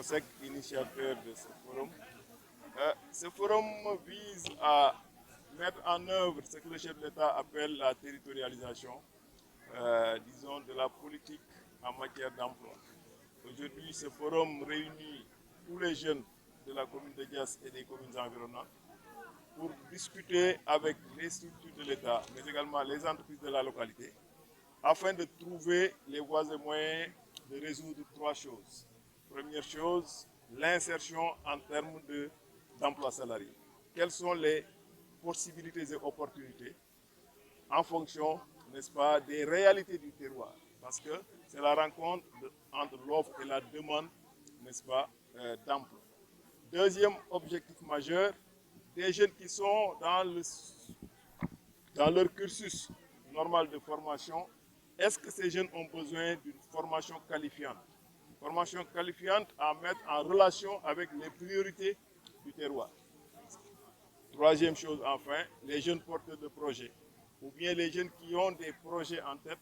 COSEC, initiateur de ce forum. Ce forum vise à mettre en œuvre ce que le chef de l'État appelle la territorialisation, disons, de la politique en matière d'emploi. Aujourd'hui, ce forum réunit tous les jeunes de la commune de Diass et des communes environnantes pour discuter avec les structures de l'État, mais également les entreprises de la localité, afin de trouver les voies et moyens de résoudre trois choses. Première chose, l'insertion en termes d'emploi salarié. Quelles sont les possibilités et opportunités en fonction, n'est-ce pas, des réalités du terroir? Parce que c'est la rencontre entre l'offre et la demande, n'est-ce pas, d'emploi. Deuxième objectif majeur, des jeunes qui sont dans leur cursus normal de formation. Est-ce que ces jeunes ont besoin d'une formation qualifiante? Formation qualifiante à mettre en relation avec les priorités du terroir. Troisième chose enfin, les jeunes porteurs de projets, ou bien les jeunes qui ont des projets en tête,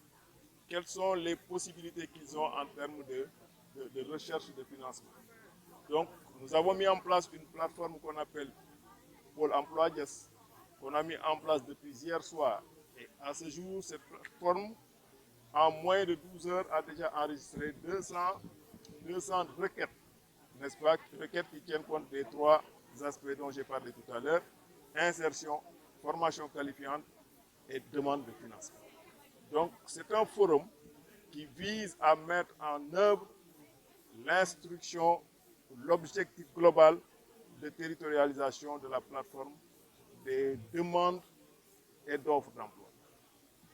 quelles sont les possibilités qu'ils ont en termes de recherche de financement. Donc, nous avons mis en place une plateforme qu'on appelle Pôle Emploi Diass, qu'on a mis en place depuis hier soir. Et à ce jour, cette plateforme, en moins de 12 heures, a déjà enregistré 200 requêtes, n'est-ce pas, requêtes qui tiennent compte des trois aspects dont j'ai parlé tout à l'heure: insertion, formation qualifiante et demande de financement. Donc, c'est un forum qui vise à mettre en œuvre l'instruction, l'objectif global de territorialisation de la plateforme des demandes et d'offres d'emploi.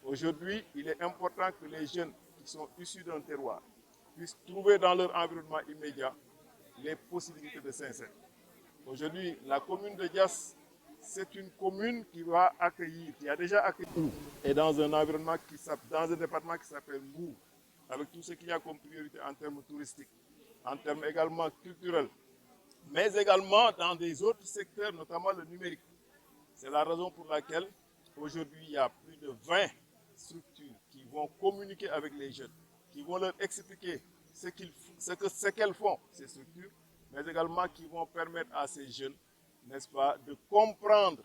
Aujourd'hui, il est important que les jeunes qui sont issus d'un terroir puissent trouver dans leur environnement immédiat les possibilités de s'insérer. Aujourd'hui, la commune de Diass, c'est une commune qui va accueillir, qui a déjà accueilli, et dans un environnement dans un département qui s'appelle Mbour, avec tout ce qu'il y a comme priorité en termes touristiques, en termes également culturels, mais également dans des autres secteurs, notamment le numérique. C'est la raison pour laquelle aujourd'hui il y a plus de 20 structures qui vont communiquer avec les jeunes, qui vont leur expliquer ce qu'elles font, ces structures, mais également qui vont permettre à ces jeunes, n'est-ce pas, de comprendre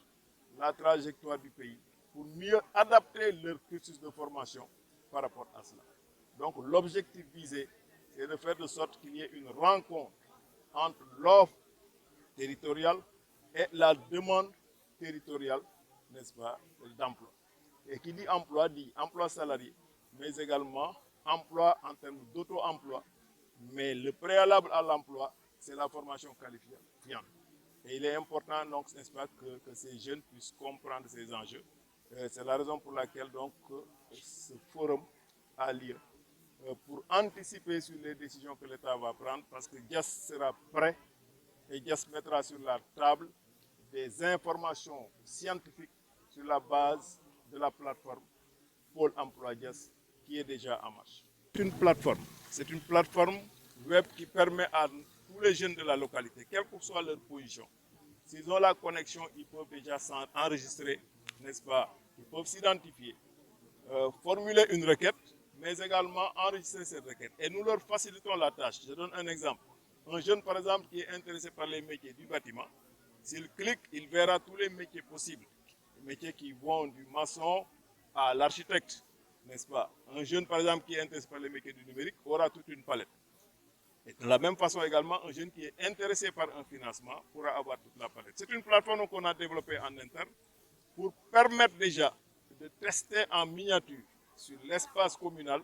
la trajectoire du pays pour mieux adapter leur cursus de formation par rapport à cela. Donc l'objectif visé, c'est de faire de sorte qu'il y ait une rencontre entre l'offre territoriale et la demande territoriale, n'est-ce pas, d'emploi. Et qui dit emploi salarié, mais également emploi en termes d'auto-emploi. Mais le préalable à l'emploi, c'est la formation qualifiante. Et il est important, donc, n'est-ce pas, que ces jeunes puissent comprendre ces enjeux. C'est la raison pour laquelle donc, ce forum a lieu, pour anticiper sur les décisions que l'État va prendre, parce que Diass sera prêt et Diass mettra sur la table des informations scientifiques sur la base de la plateforme Pôle Emploi Diass qui est déjà en marche. C'est une plateforme web qui permet à tous les jeunes de la localité, quelle que soit leur position, s'ils ont la connexion, ils peuvent déjà s'enregistrer, n'est-ce pas? Ils peuvent s'identifier, formuler une requête, mais également enregistrer cette requête. Et nous leur facilitons la tâche. Je donne un exemple. Un jeune, par exemple, qui est intéressé par les métiers du bâtiment, s'il clique, il verra tous les métiers possibles. Les métiers qui vont du maçon à l'architecte, n'est-ce pas? Un jeune, par exemple, qui est intéressé par les métiers du numérique aura toute une palette. Et de la même façon également, un jeune qui est intéressé par un financement pourra avoir toute la palette. C'est une plateforme qu'on a développée en interne pour permettre déjà de tester en miniature sur l'espace communal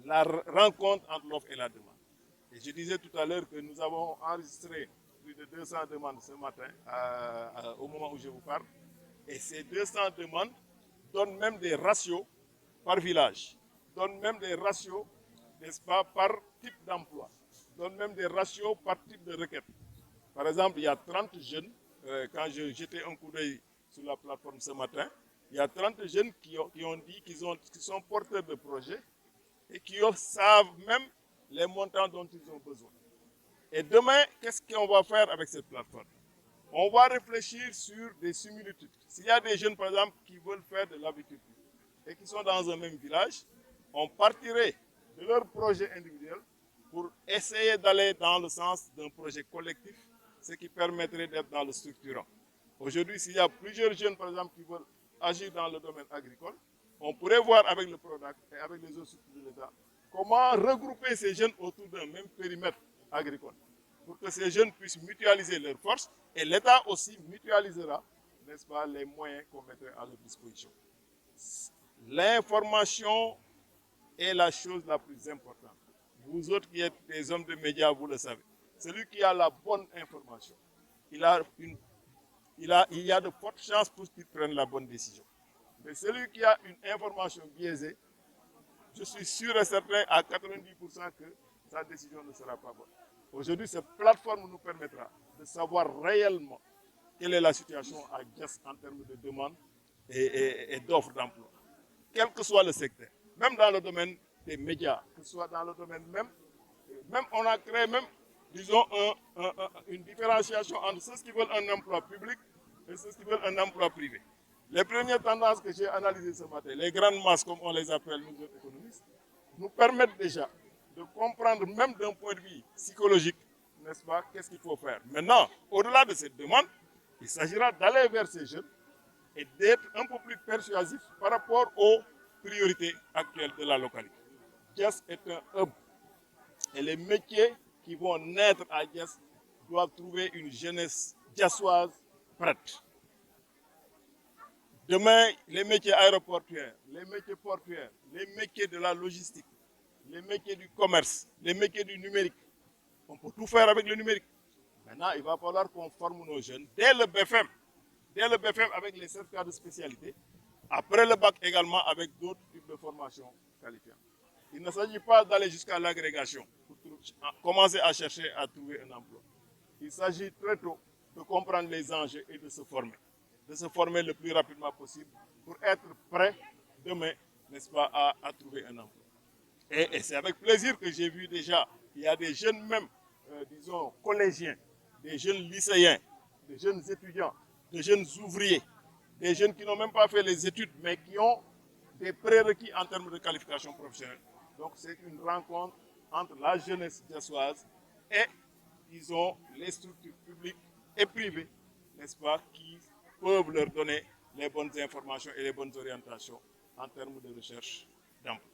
la rencontre entre l'offre et la demande. Et je disais tout à l'heure que nous avons enregistré plus de 200 demandes ce matin, au moment où je vous parle. Et ces 200 demandes donnent même des ratios par village, donnent même des ratios, n'est-ce pas, par type d'emploi, donnent même des ratios par type de requête. Par exemple, il y a 30 jeunes, quand je jetais un coup d'œil sur la plateforme ce matin, il y a 30 jeunes qui ont dit qu'ils sont porteurs de projets et qui savent même les montants dont ils ont besoin. Et demain, qu'est-ce qu'on va faire avec cette plateforme? On va réfléchir sur des similitudes. S'il y a des jeunes, par exemple, qui veulent faire de l'agriculture et qui sont dans un même village, on partirait de leur projet individuel pour essayer d'aller dans le sens d'un projet collectif, ce qui permettrait d'être dans le structurant. Aujourd'hui, s'il y a plusieurs jeunes, par exemple, qui veulent agir dans le domaine agricole, on pourrait voir avec le PRODAC et avec les autres structures de l'État comment regrouper ces jeunes autour d'un même périmètre agricole pour que ces jeunes puissent mutualiser leurs forces et l'État aussi mutualisera, n'est-ce pas, les moyens qu'on mettrait à leur disposition. L'information est la chose la plus importante. Vous autres qui êtes des hommes de médias, vous le savez. Celui qui a la bonne information, il y a de fortes chances pour qu'il prenne la bonne décision. Mais celui qui a une information biaisée, je suis sûr et certain à 90% que sa décision ne sera pas bonne. Aujourd'hui, cette plateforme nous permettra de savoir réellement quelle est la situation à Diass en termes de demande et d'offres d'emploi, quel que soit le secteur, même dans le domaine des médias, que ce soit dans le domaine même on a créé même, disons, une différenciation entre ceux qui veulent un emploi public et ceux qui veulent un emploi privé. Les premières tendances que j'ai analysées ce matin, les grandes masses comme on les appelle nous autres économistes, nous permettent déjà de comprendre même d'un point de vue psychologique, n'est-ce pas, qu'est-ce qu'il faut faire. Maintenant, au-delà de cette demande, il s'agira d'aller vers ces jeunes et d'être un peu plus persuasif par rapport aux priorités actuelles de la localité. Diass est un hub et les métiers qui vont naître à Diass doivent trouver une jeunesse diassoise prête. Demain, les métiers aéroportuaires, les métiers portuaires, les métiers de la logistique, les métiers du commerce, les métiers du numérique, on peut tout faire avec le numérique. Maintenant, il va falloir qu'on forme nos jeunes dès le BFM avec les certificats de spécialité, après le bac également avec d'autres types de formations qualifiantes. Il ne s'agit pas d'aller jusqu'à l'agrégation pour commencer à chercher à trouver un emploi. Il s'agit très tôt de comprendre les enjeux et de se former le plus rapidement possible pour être prêt demain, n'est-ce pas, à trouver un emploi. Et c'est avec plaisir que j'ai vu déjà qu'il y a des jeunes même, disons, collégiens, des jeunes lycéens, des jeunes étudiants, des jeunes ouvriers, des jeunes qui n'ont même pas fait les études, mais qui ont des prérequis en termes de qualification professionnelle. Donc c'est une rencontre entre la jeunesse diassoise et, disons, les structures publiques et privées, n'est-ce pas, qui peuvent leur donner les bonnes informations et les bonnes orientations en termes de recherche d'emploi.